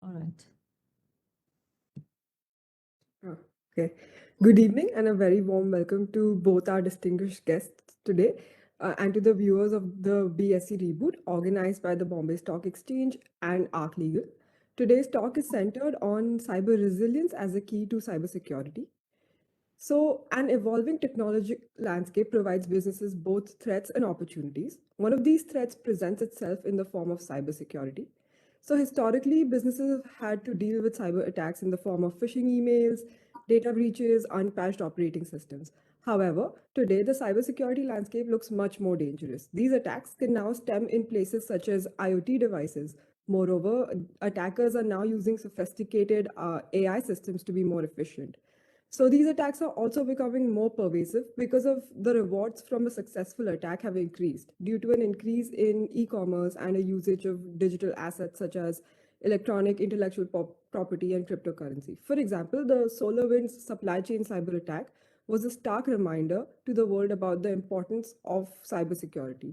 All right. Okay. Good evening and a very warm welcome to both our distinguished guests today and to the viewers of the BSc Reboot organized by the Bombay Stock Exchange and ARC Legal. Today's talk is centered on cyber resilience as a key to cybersecurity. So, an evolving technology landscape provides businesses both threats and opportunities. One of these threats presents itself in the form of cybersecurity. So, historically, businesses have had to deal with cyber attacks in the form of phishing emails, data breaches, unpatched operating systems. However, today the cybersecurity landscape looks much more dangerous. These attacks can now stem in places such as IoT devices. Moreover, attackers are now using sophisticated AI systems to be more efficient. So these attacks are also becoming more pervasive because of the rewards from a successful attack have increased due to an increase in e-commerce and a usage of digital assets such as electronic intellectual property and cryptocurrency. For example, the SolarWinds supply chain cyber attack was a stark reminder to the world about the importance of cybersecurity.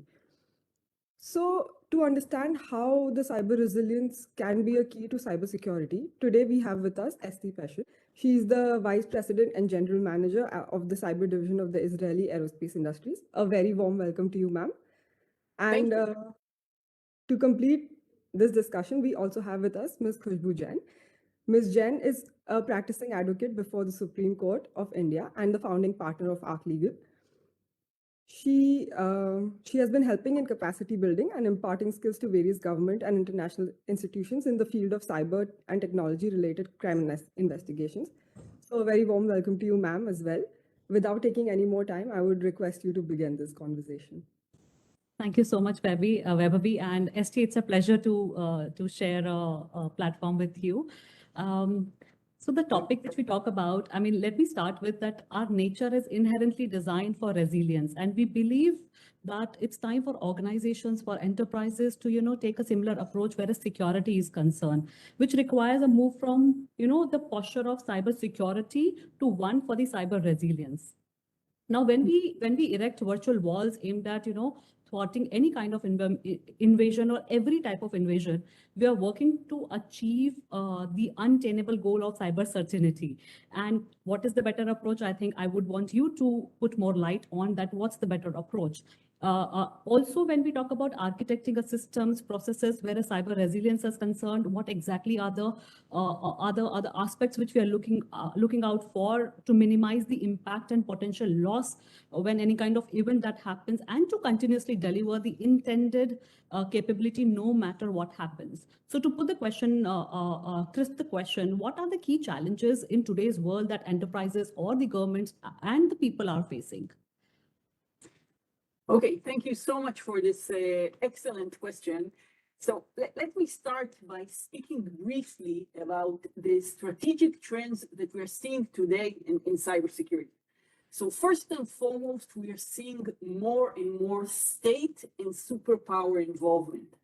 So, to understand how the cyber resilience can be a key to cybersecurity, today we have with us Esti Peshin. She is the Vice President and General Manager of the Cyber Division of the Israeli Aerospace Industries. A very warm welcome to you, ma'am. Thank And you. to complete this discussion, we also have with us Ms. Khusbu Jain. Ms. Jain is a practicing advocate before the Supreme Court of India and the founding partner of ARC Legal. She has been helping in capacity building and imparting skills to various government and international institutions in the field of cyber and technology related crime investigations. So a very warm welcome to you, ma'am, as well. Without taking any more time, I would request you to begin this conversation. Thank you so much, Webabi, and Esti. It's a pleasure to share a platform with you. So the topic that we talk about, I mean, let me start with that our nature is inherently designed for resilience, and we believe that it's time for organizations, for enterprises to, take a similar approach where security is concerned, which requires a move from, the posture of cybersecurity to one for the cyber resilience. Now, when we erect virtual walls aimed at thwarting any kind of invasion or every type of invasion, we are working to achieve the untenable goal of cyber certainty. And what is the better approach? I think I would want you to put more light on that. What's the better approach? Also, when we talk about architecting a systems, processes where a cyber resilience is concerned, what exactly are the other aspects which we are looking out for to minimize the impact and potential loss when any kind of event that happens, and to continuously deliver the intended capability no matter what happens. So to put the question, Chris, the question, what are the key challenges in today's world that enterprises or the governments and the people are facing? Okay, thank you so much for this excellent question. So let me start by speaking briefly about the strategic trends that we're seeing today in cybersecurity. So first and foremost, we are seeing more and more state and superpower involvement.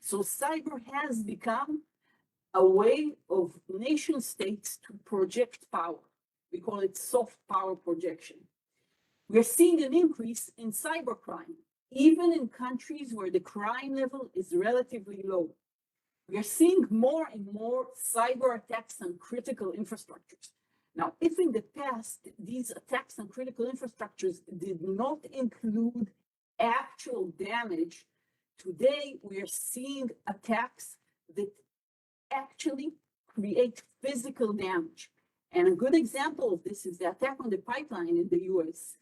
So cyber has become a way of nation states to project power. We call it soft power projection. We're seeing an increase in cybercrime, even in countries where the crime level is relatively low. We are seeing more and more cyber attacks on critical infrastructures. Now, if in the past, these attacks on critical infrastructures did not include actual damage, today we are seeing attacks that actually create physical damage. And a good example of this is the attack on the pipeline in the US,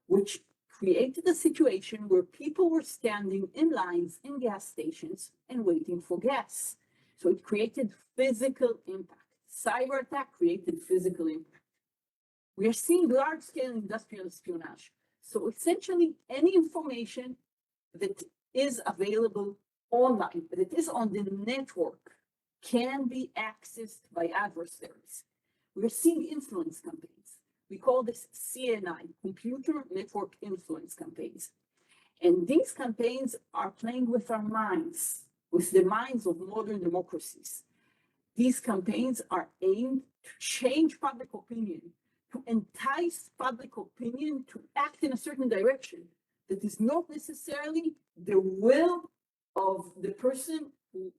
which created a situation where people were standing in lines in gas stations and waiting for gas. So it created physical impact. Cyber attack created physical impact. We are seeing large-scale industrial espionage. So essentially, any information that is available online, that is on the network, can be accessed by adversaries. We are seeing influence campaigns. We call this CNI, Computer Network Influence Campaigns. And these campaigns are playing with our minds, with the minds of modern democracies. These campaigns are aimed to change public opinion, to entice public opinion to act in a certain direction that is not necessarily the will of the person who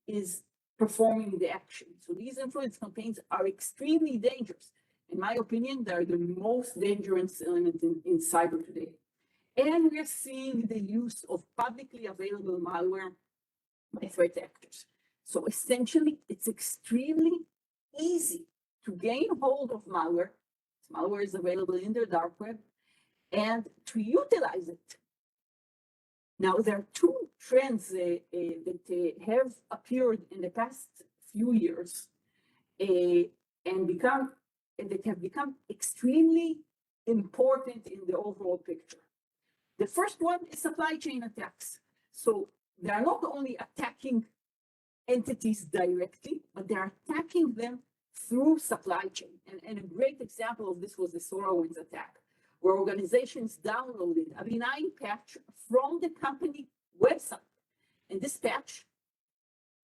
is performing the action. So these influence campaigns are extremely dangerous. In my opinion, they're the most dangerous element in cyber today. And we're seeing the use of publicly available malware by threat actors. So essentially, it's extremely easy to gain hold of malware. Malware is available in the dark web, and to utilize it. Now, there are two trends that have appeared in the past few years and that have become extremely important in the overall picture. The first one is supply chain attacks. So they are not only attacking entities directly, but they are attacking them through supply chain. And a great example of this was the SolarWinds attack, where organizations downloaded a benign patch from the company website. And this patch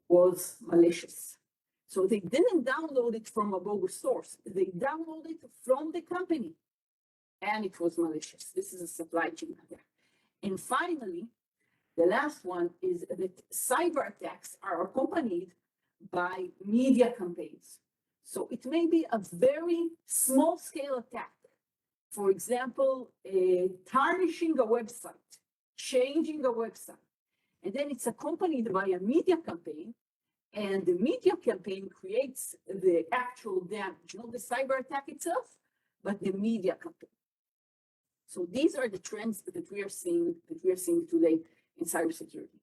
was malicious. So they didn't download it from a bogus source. They downloaded it from the company, and it was malicious. This is a supply chain attack. And finally, the last one is that cyber attacks are accompanied by media campaigns. So it may be a very small scale attack. For example, tarnishing a website, changing a website. And then it's accompanied by a media campaign. And the media campaign creates the actual damage, not the cyber attack itself, but the media campaign. So these are the trends that we are seeing today in cybersecurity.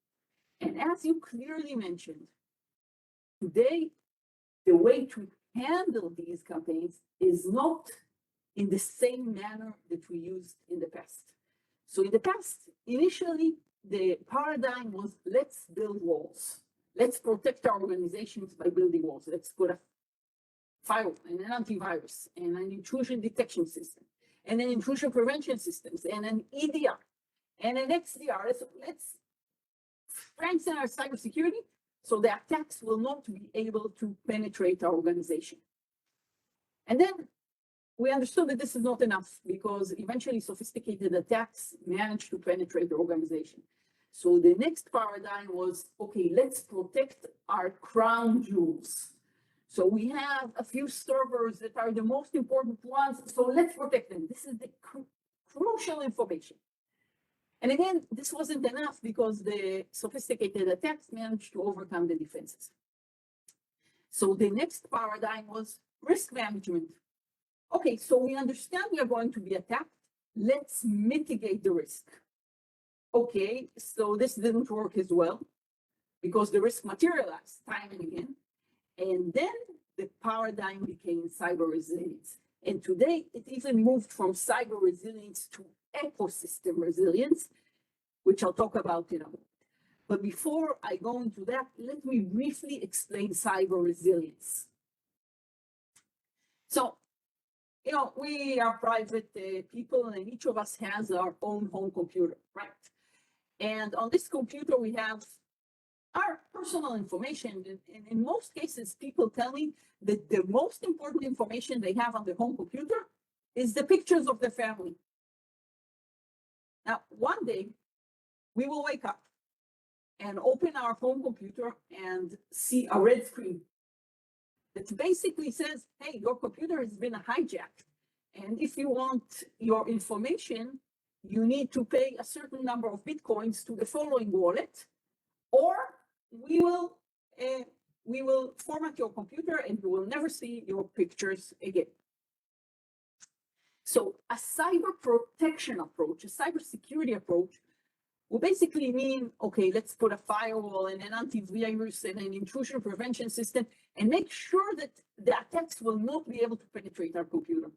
And as you clearly mentioned, today, the way to handle these campaigns is not in the same manner that we used in the past. So in the past, initially, the paradigm was let's build walls. Let's protect our organizations by building walls. Let's put a firewall and an antivirus and an intrusion detection system and an intrusion prevention systems and an EDR and an XDR. Let's strengthen our cybersecurity so the attacks will not be able to penetrate our organization. And then we understood that this is not enough because eventually sophisticated attacks manage to penetrate the organization. So the next paradigm was, okay, let's protect our crown jewels. So we have a few servers that are the most important ones, so let's protect them. This is the crucial information. And again, this wasn't enough because the sophisticated attacks managed to overcome the defenses. So the next paradigm was risk management. Okay, so we understand we are going to be attacked. Let's mitigate the risk. Okay, so this didn't work as well because the risk materialized time and again. And then the paradigm became cyber resilience. And today it even moved from cyber resilience to ecosystem resilience, which I'll talk about in a moment. But before I go into that, let me briefly explain cyber resilience. So, you know, we are private people and each of us has our own home computer, right? And on this computer, we have our personal information. And in most cases, people tell me that the most important information they have on their home computer is the pictures of their family. Now, one day, we will wake up and open our home computer and see a red screen that basically says, hey, your computer has been hijacked. And if you want your information, you need to pay a certain number of Bitcoins to the following wallet, or we will format your computer and you will never see your pictures again. So a cyber protection approach, a cybersecurity approach, will basically mean, okay, let's put a firewall and an antivirus and an intrusion prevention system and make sure that the attacks will not be able to penetrate our computer.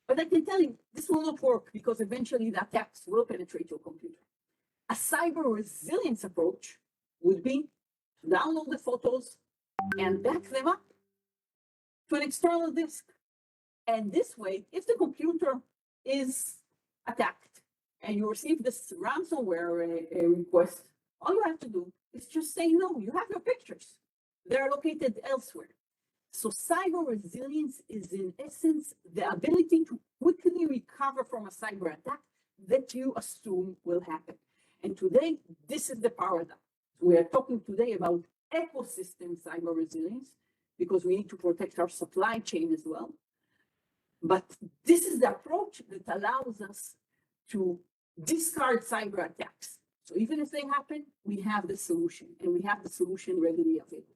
But I can tell you, this will not work because eventually the attacks will penetrate your computer. A cyber resilience approach would be to download the photos and back them up to an external disk. And this way, if the computer is attacked and you receive this ransomware request, all you have to do is just say, no, you have your pictures. They're located elsewhere. So cyber resilience is in essence the ability to quickly recover from a cyber attack that you assume will happen. And today, this is the paradigm. We are talking today about ecosystem cyber resilience, because we need to protect our supply chain as well. But this is the approach that allows us to discard cyber attacks. So even if they happen, we have the solution, and we have the solution readily available.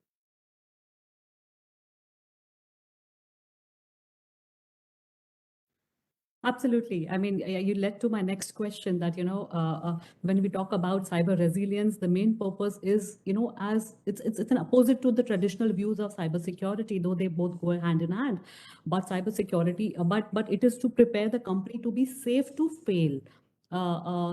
Absolutely. I mean, you led to my next question that, when we talk about cyber resilience, the main purpose is, as it's an opposite to the traditional views of cybersecurity, though they both go hand in hand. But cybersecurity, but it is to prepare the company to be safe to fail.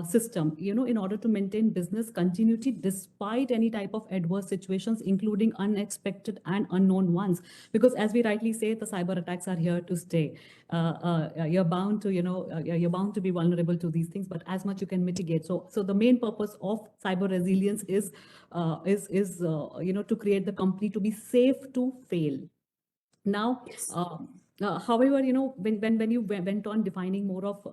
System, in order to maintain business continuity despite any type of adverse situations, including unexpected and unknown ones. Because as we rightly say, the cyber attacks are here to stay. You're bound to, you're bound to be vulnerable to these things, but as much you can mitigate. So the main purpose of cyber resilience is to create the company to be safe to fail. Now, however, when you went on defining more of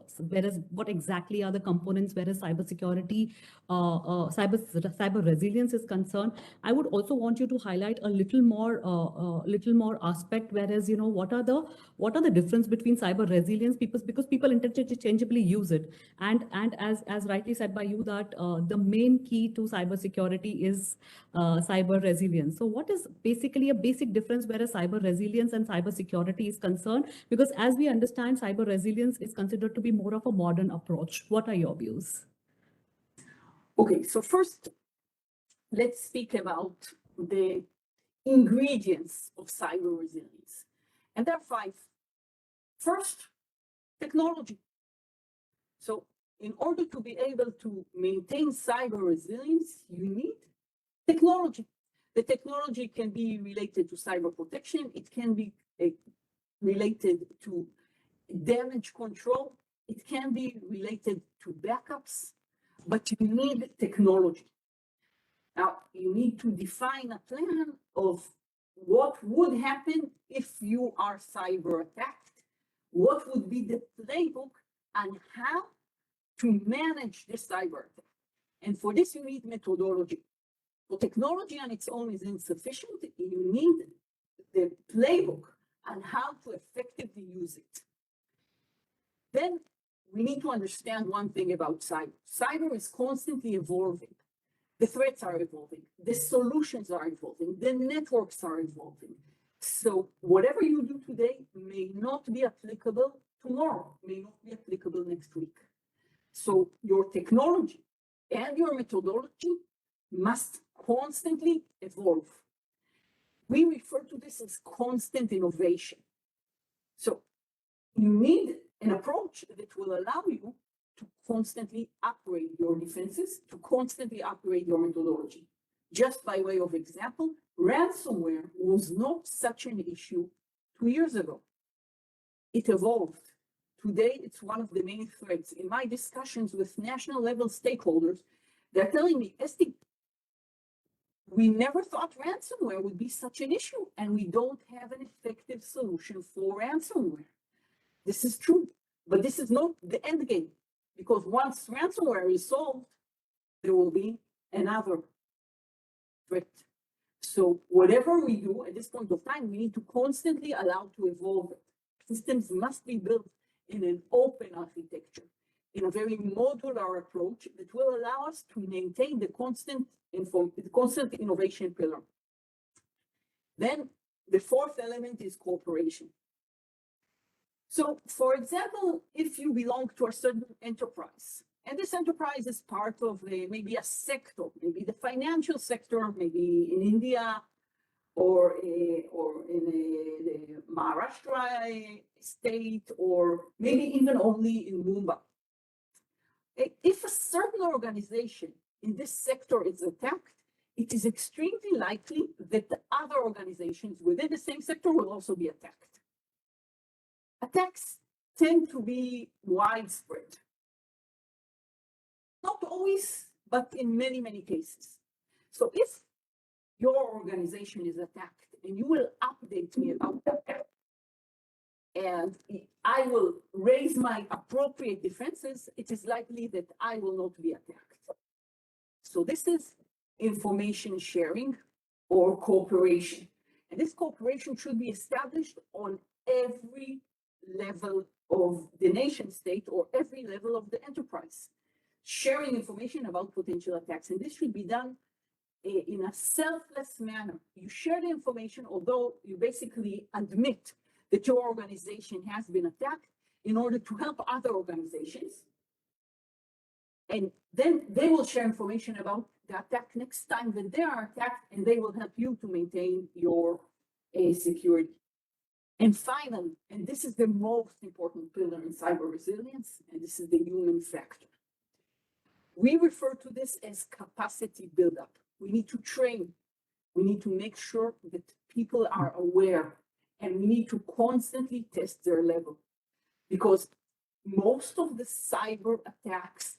what exactly are the components, whereas cybersecurity, cyber resilience is concerned, I would also want you to highlight a little more aspect. Whereas, what are the difference between cyber resilience? Because people interchangeably use it, and as rightly said by you, that the main key to cybersecurity is cyber resilience. So what is basically a basic difference where a cyber resilience and cyber security is concerned? Because as we understand, cyber resilience is considered to be more of a modern approach. What are your views? Okay, so first, let's speak about the ingredients of cyber resilience. And there are 5. First, technology. So in order to be able to maintain cyber resilience, you need technology. The technology can be related to cyber protection. It can be related to damage control. It can be related to backups, but you need technology. Now, you need to define a plan of what would happen if you are cyber attacked, what would be the playbook, and how to manage the cyber attack. And for this, you need methodology. So technology on its own is insufficient. You need the playbook on how to effectively use it. Then we need to understand one thing about cyber. Cyber is constantly evolving. The threats are evolving. The solutions are evolving. The networks are evolving. So whatever you do today may not be applicable tomorrow, may not be applicable next week. So your technology and your methodology must constantly evolve. We refer to this as constant innovation. So you need an approach that will allow you to constantly upgrade your defenses, to constantly upgrade your methodology. Just by way of example, ransomware was not such an issue 2 years ago. It evolved. Today, it's one of the main threats. In my discussions with national level stakeholders, they're telling me, Esti, we never thought ransomware would be such an issue, and we don't have an effective solution for ransomware. This is true, but this is not the end game, because once ransomware is solved, there will be another threat. So whatever we do at this point of time, we need to constantly allow to evolve it. Systems must be built in an open architecture, in a very modular approach that will allow us to maintain the constant innovation pillar. Then the 4th element is cooperation. So, for example, if you belong to a certain enterprise, and this enterprise is part of maybe a sector, maybe the financial sector, maybe in India, or in the Maharashtra state, or maybe even only in Mumbai. If a certain organization in this sector is attacked, it is extremely likely that the other organizations within the same sector will also be attacked. Attacks tend to be widespread. Not always, but in many, many cases. So if your organization is attacked and you will update me about that, and I will raise my appropriate defenses, it is likely that I will not be attacked. So this is information sharing. or cooperation. And this cooperation should be established on every level of the nation state or every level of the enterprise, sharing information about potential attacks. And this should be done in a selfless manner. You share the information, although you basically admit that your organization has been attacked in order to help other organizations. And then they will share information about the attack next time that they are attacked, and they will help you to maintain your security. And finally, and this is the most important pillar in cyber resilience, and this is the human factor. We refer to this as capacity buildup. We need to train. We need to make sure that people are aware, and we need to constantly test their level, because most of the cyber attacks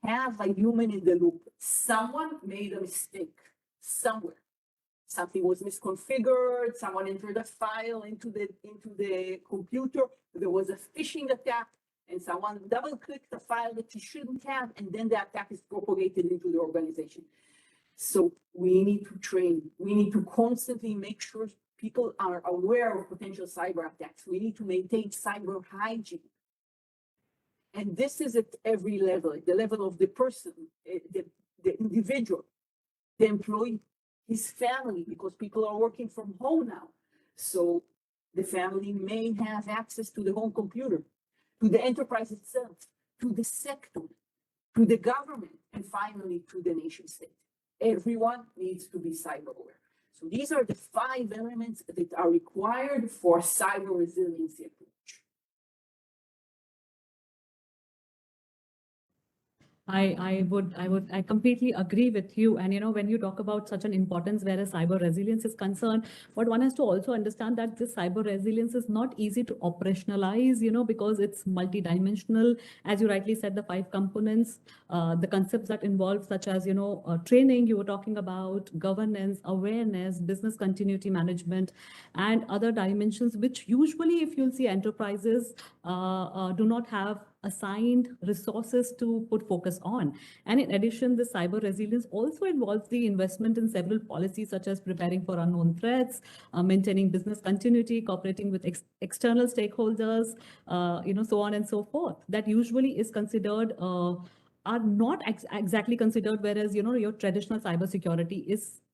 have a human in the loop. Someone made a mistake somewhere. Something was misconfigured, someone entered a file into the computer, there was a phishing attack, and someone double-clicked a file that he shouldn't have, and then the attack is propagated into the organization. So we need to train. We need to constantly make sure people are aware of potential cyber attacks. We need to maintain cyber hygiene. And this is at every level, at the level of the person, the individual, the employee, his family, because people are working from home now. So the family may have access to the home computer, to the enterprise itself, to the sector, to the government, and finally to the nation state. Everyone needs to be cyber aware. So these are the 5 elements that are required for cyber resiliency approach. I completely agree with you. And, when you talk about such an importance where a cyber resilience is concerned, but one has to also understand that this cyber resilience is not easy to operationalize, because it's multidimensional. As you rightly said, the 5 components, the concepts that involve such as, training, you were talking about governance, awareness, business continuity management, and other dimensions, which usually, if you'll see enterprises do not have assigned resources to put focus on. And in addition, the cyber resilience also involves the investment in several policies, such as preparing for unknown threats, maintaining business continuity, cooperating with external stakeholders, so on and so forth. That usually is considered, are not exactly considered, whereas, your traditional cybersecurity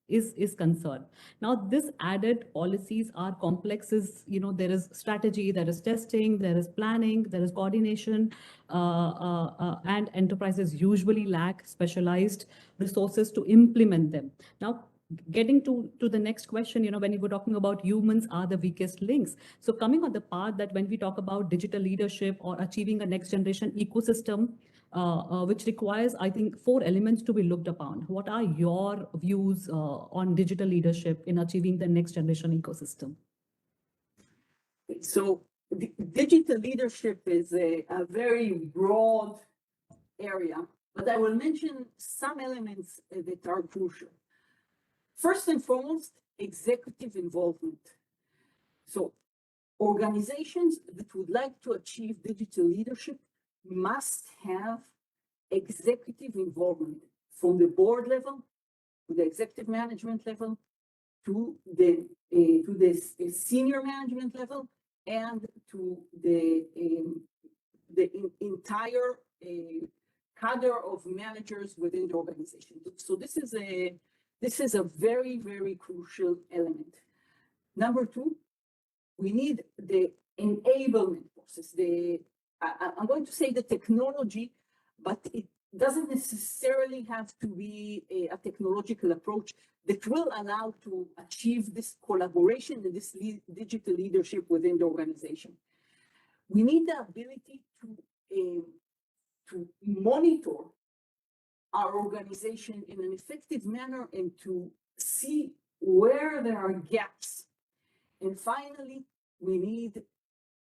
is concerned. Now, this added policies are complex. There is strategy, there is testing, there is planning, there is coordination, and enterprises usually lack specialized resources to implement them. Now, getting to the next question, when you were talking about humans are the weakest links. So coming on the path that when we talk about digital leadership or achieving a next generation ecosystem, which requires, I think, 4 elements to be looked upon. What are your views on digital leadership in achieving the next generation ecosystem? So digital leadership is a very broad area, but I will mention some elements that are crucial. First and foremost, executive involvement. So organizations that would like to achieve digital leadership must have executive involvement from the board level to the executive management level to the senior management level and to the entire cadre of managers within the organization. So this is a very, very crucial element. Number 2, we need the enablement process. I'm going to say the technology, but it doesn't necessarily have to be a technological approach that will allow to achieve this collaboration and this digital leadership within the organization. We need the ability to monitor our organization in an effective manner and to see where there are gaps. And finally, we need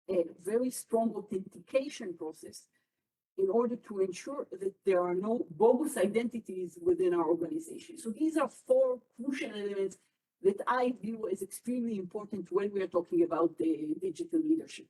a very strong authentication process in order to ensure that there are no bogus identities within our organization. So these are 4 crucial elements that I view as extremely important when we are talking about the digital leadership.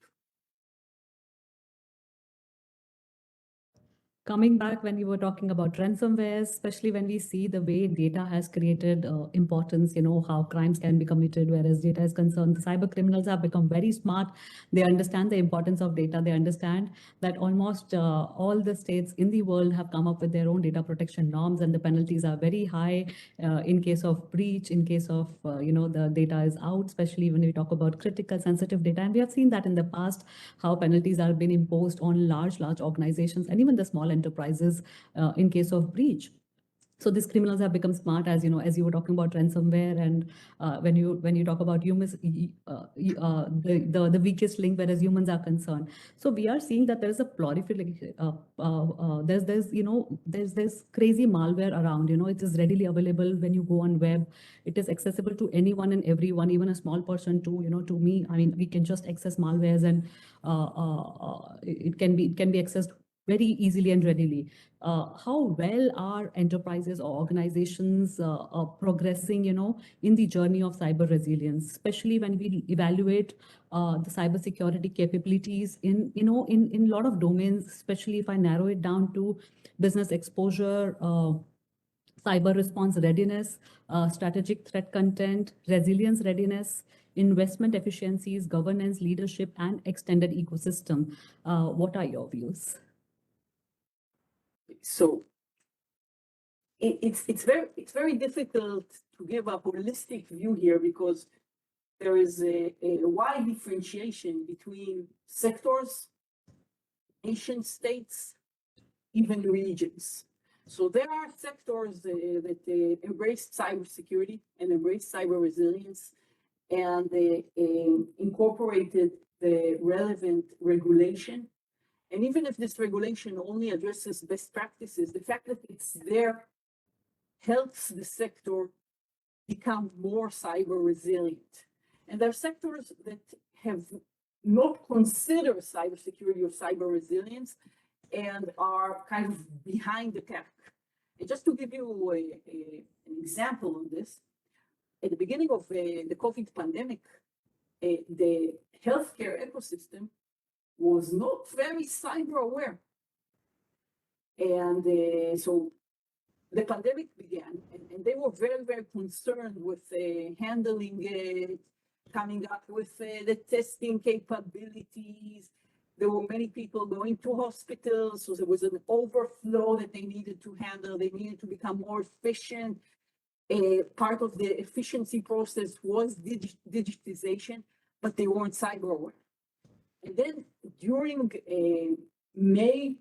coming back when you were talking about ransomware, especially when we see the way data has created importance, how crimes can be committed, whereas data is concerned, the cyber criminals have become very smart. They understand the importance of data. They understand that almost all the states in the world have come up with their own data protection norms, and the penalties are very high in case of breach, in case of, the data is out, especially when we talk about critical sensitive data. And we have seen that in the past, how penalties are being imposed on large organizations and even the small enterprises in case of breach. So these criminals have become smart, as as you were talking about ransomware, and when you talk about humans, the weakest link, whereas humans are concerned. So we are seeing that there is a proliferation. There's crazy malware around. It is readily available when you go on web. It is accessible to anyone and everyone, even a small person too. To me, I mean, we can just access malwares, and it can be accessed very easily and readily. How well are enterprises or organizations progressing, in the journey of cyber resilience, especially when we evaluate the cybersecurity capabilities in a lot of domains, especially if I narrow it down to business exposure, cyber response readiness, strategic threat content, resilience readiness, investment efficiencies, governance, leadership, and extended ecosystem. What are your views? So it's very difficult to give a holistic view here because there is a wide differentiation between sectors, nation states, even regions. So there are sectors that embrace cybersecurity and embrace cyber resilience, and they incorporated the relevant regulation. And even if this regulation only addresses best practices, the fact that it's there helps the sector become more cyber resilient. And there are sectors that have not considered cybersecurity or cyber resilience and are kind of behind the pack. And just to give you an example on this, at the beginning of the COVID pandemic, the healthcare ecosystem was not very cyber aware. And so the pandemic began, and they were very, very concerned with handling it, coming up with the testing capabilities. There were many people going to hospitals, so there was an overflow that they needed to handle. They needed to become more efficient. Part of the efficiency process was digitization, but they weren't cyber aware. And then during May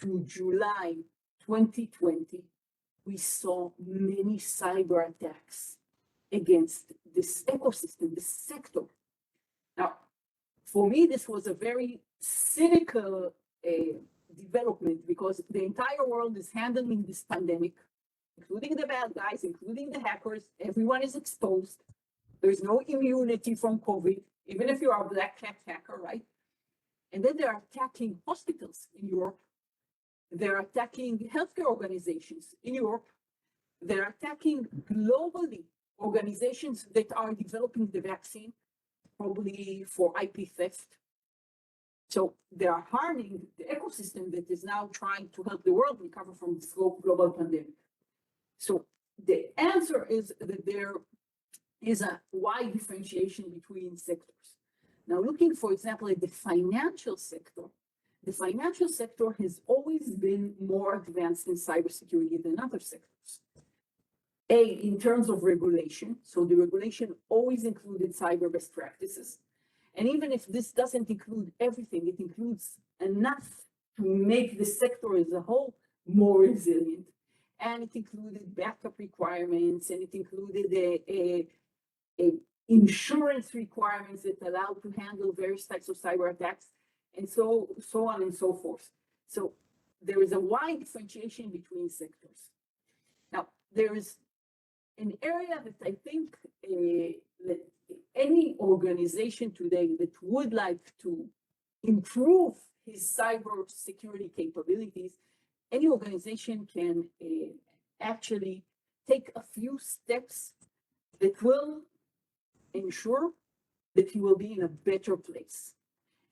to July 2020, we saw many cyber attacks against this ecosystem, this sector. Now, for me, this was a very cynical development because the entire world is handling this pandemic, including the bad guys, including the hackers. Everyone is exposed. There's no immunity from COVID, even if you are a black hat hacker, right? And then they're attacking hospitals in Europe. They're attacking healthcare organizations in Europe. They're attacking globally organizations that are developing the vaccine, probably for IP theft. So they are harming the ecosystem that is now trying to help the world recover from this global pandemic. So the answer is that there is a wide differentiation between sectors. Now, looking, for example, at the financial sector has always been more advanced in cybersecurity than other sectors. In terms of regulation, so the regulation always included cyber best practices. And even if this doesn't include everything, it includes enough to make the sector as a whole more resilient. And it included backup requirements, and it included insurance requirements that allow to handle various types of cyber attacks, and so on and so forth. So there is a wide differentiation between sectors. Now, there is an area that I think that any organization today that would like to improve his cyber security capabilities, any organization can actually take a few steps that will ensure that he will be in a better place.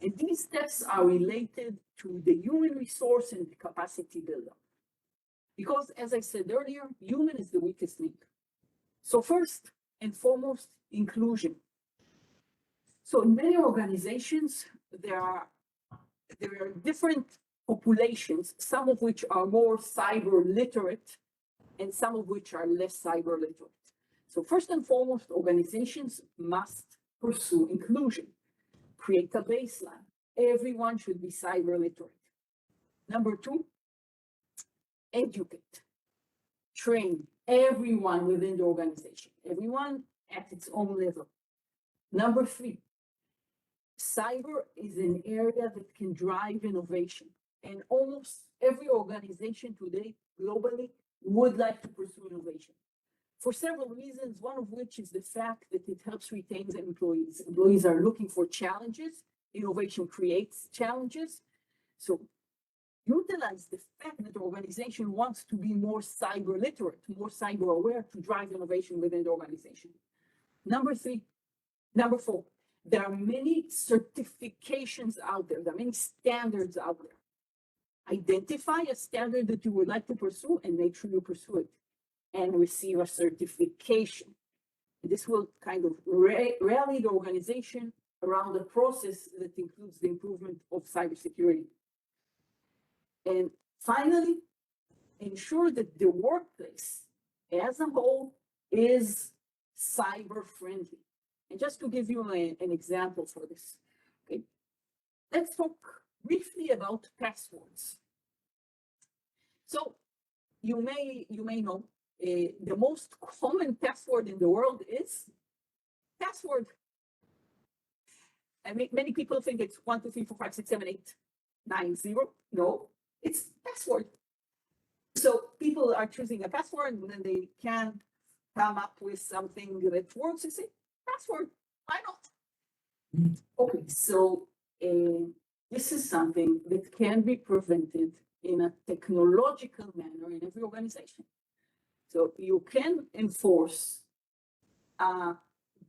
And these steps are related to the human resource and the capacity buildup. Because as I said earlier, human is the weakest link. So first and foremost, inclusion. So in many organizations, there are different populations, some of which are more cyber literate and some of which are less cyber literate. So first and foremost, organizations must pursue inclusion, create a baseline. Everyone should be cyber literate. Number two, educate, train everyone within the organization, everyone at its own level. Number three, cyber is an area that can drive innovation. And almost every organization today, globally, would like to pursue innovation. For several reasons, one of which is the fact that it helps retain the employees. Employees are looking for challenges. Innovation creates challenges. So utilize the fact that the organization wants to be more cyber literate, more cyber aware to drive innovation within the organization. Number four, there are many certifications out there. There are many standards out there. Identify a standard that you would like to pursue and make sure you pursue it and receive a certification. This will kind of rally the organization around a process that includes the improvement of cybersecurity. And finally, ensure that the workplace as a whole is cyber friendly. And just to give you an example for this, okay, let's talk briefly about passwords. So you may know the most common password in the world is password. I mean, many people think it's 1, 2, 3, 4, 5, 6, 7, 8, 9, 0. No, it's password. So people are choosing a password and then they can come up with something that works and say, password, why not? Okay, so this is something that can be prevented in a technological manner in every organization. So you can enforce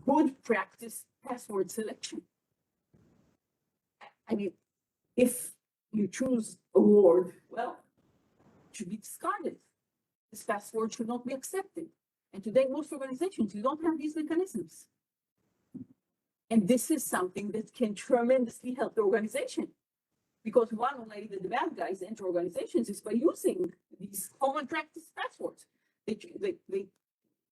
good practice password selection. I mean, if you choose a word, well, it should be discarded. This password should not be accepted. And today, most organizations, you don't have these mechanisms. And this is something that can tremendously help the organization. Because one way that the bad guys enter organizations is by using these common practice passwords. They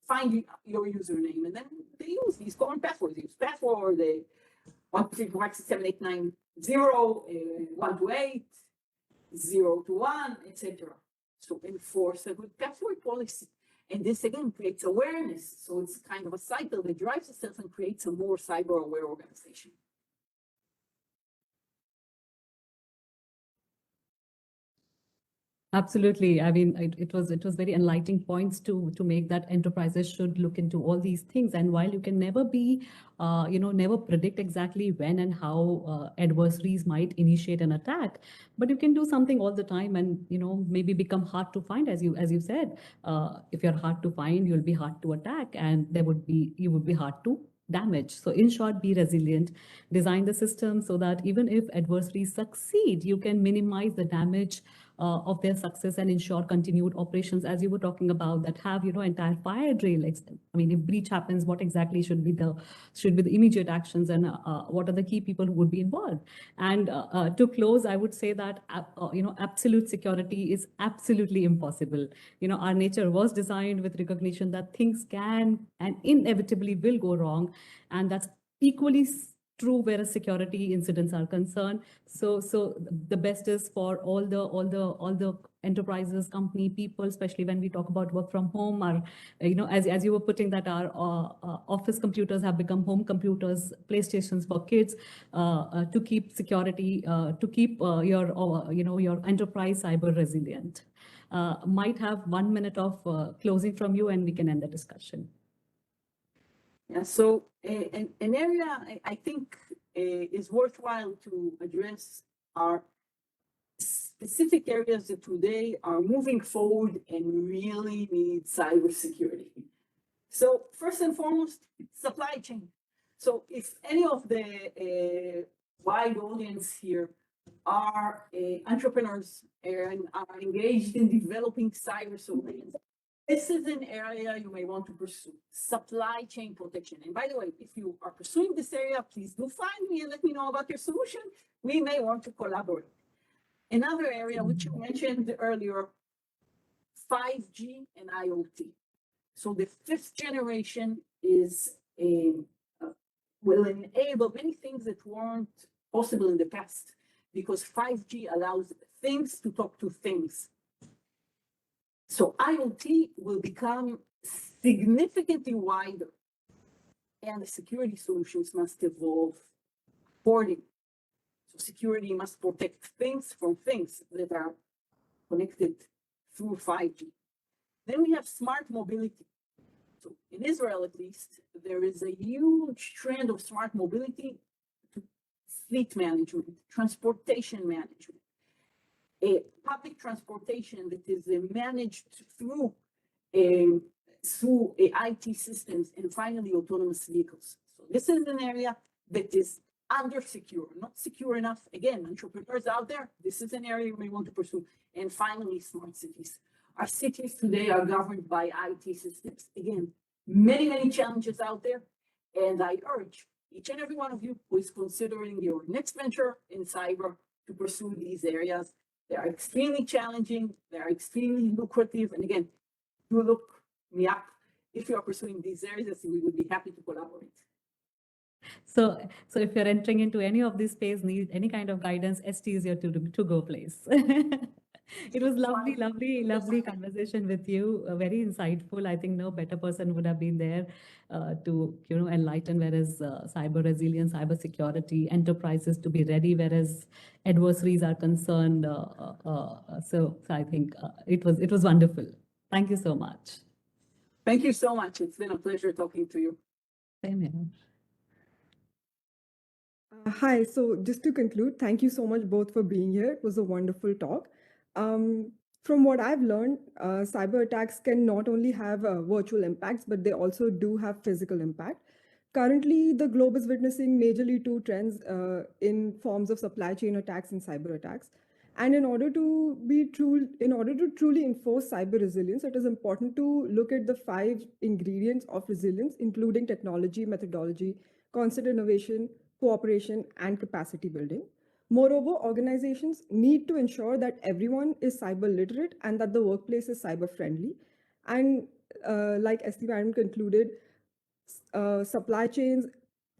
find your username and then they use these common passwords. They use password, 1, 2, 3, 4, 5, 6, 7, 8, 9, 0, 1 to 8, 0 to 1, etc. So enforce a good password policy. And this again creates awareness. So it's kind of a cycle that drives itself and creates a more cyber aware organization. Absolutely. I mean, it was very enlightening points to make that enterprises should look into all these things. And while you can never be, never predict exactly when and how adversaries might initiate an attack, but you can do something all the time and maybe become hard to find, as you said. If you're hard to find, you'll be hard to attack, and you would be hard to damage. So in short, be resilient, design the system so that even if adversaries succeed, you can minimize the damage of their success and ensure continued operations, as you were talking about, that have entire fire drill. I mean, if breach happens, what exactly should be the immediate actions, and what are the key people who would be involved? And to close, I would say that absolute security is absolutely impossible. Our nature was designed with recognition that things can and inevitably will go wrong, and that's equally true where security incidents are concerned. So the best is for all the enterprises, company, people, especially when we talk about work from home, or as you were putting that our office computers have become home computers, PlayStations for kids, to keep security, to keep your enterprise cyber resilient. Might have 1 minute of closing from you, and we can end the discussion. Yeah, so an area I think is worthwhile to address are specific areas that today are moving forward and really need cybersecurity. So first and foremost, supply chain. So if any of the wide audience here are entrepreneurs and are engaged in developing cyber solutions. This is an area you may want to pursue, supply chain protection. And by the way, if you are pursuing this area, please do find me and let me know about your solution. We may want to collaborate. Another area which you mentioned earlier, 5G and IoT. So the fifth generation is will enable many things that weren't possible in the past, because 5G allows things to talk to things. So IoT will become significantly wider, and the security solutions must evolve accordingly. So security must protect things from things that are connected through 5G. Then we have smart mobility. So in Israel, at least, there is a huge trend of smart mobility to fleet management, transportation management, a public transportation that is managed through IT systems, and finally autonomous vehicles. So this is an area that is under secure, not secure enough. Again, entrepreneurs out there, this is an area you may want to pursue. And finally, smart cities. Our cities today are governed by IT systems. Again, many, many challenges out there. And I urge each and every one of you who is considering your next venture in cyber to pursue these areas. They are extremely challenging. They are extremely lucrative. And again, do look me up if you are pursuing these areas. We would be happy to collaborate. So if you're entering into any of these space, need any kind of guidance, Esti is your to-go place. It was lovely conversation with you. Very insightful. I think no better person would have been there to enlighten whereas cyber resilience, cyber security, enterprises to be ready, whereas adversaries are concerned. So I think it was wonderful. Thank you so much. Thank you so much. It's been a pleasure talking to you. Same here. Hi, so just to conclude, thank you so much both for being here. It was a wonderful talk. From what I've learned, cyber attacks can not only have virtual impacts, but they also do have physical impact. Currently, the globe is witnessing majorly two trends in forms of supply chain attacks and cyber attacks. And in order to truly enforce cyber resilience, it is important to look at the 5 ingredients of resilience, including technology, methodology, constant innovation, cooperation, and capacity building. Moreover, organizations need to ensure that everyone is cyber literate and that the workplace is cyber friendly. And like Esti Madam concluded, supply chains,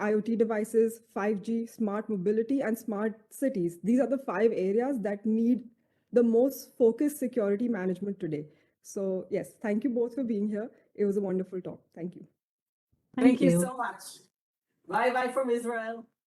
IoT devices, 5G, smart mobility, and smart cities. These are the 5 areas that need the most focused security management today. So yes, thank you both for being here. It was a wonderful talk. Thank you. Thank you so much. Bye-bye from Israel.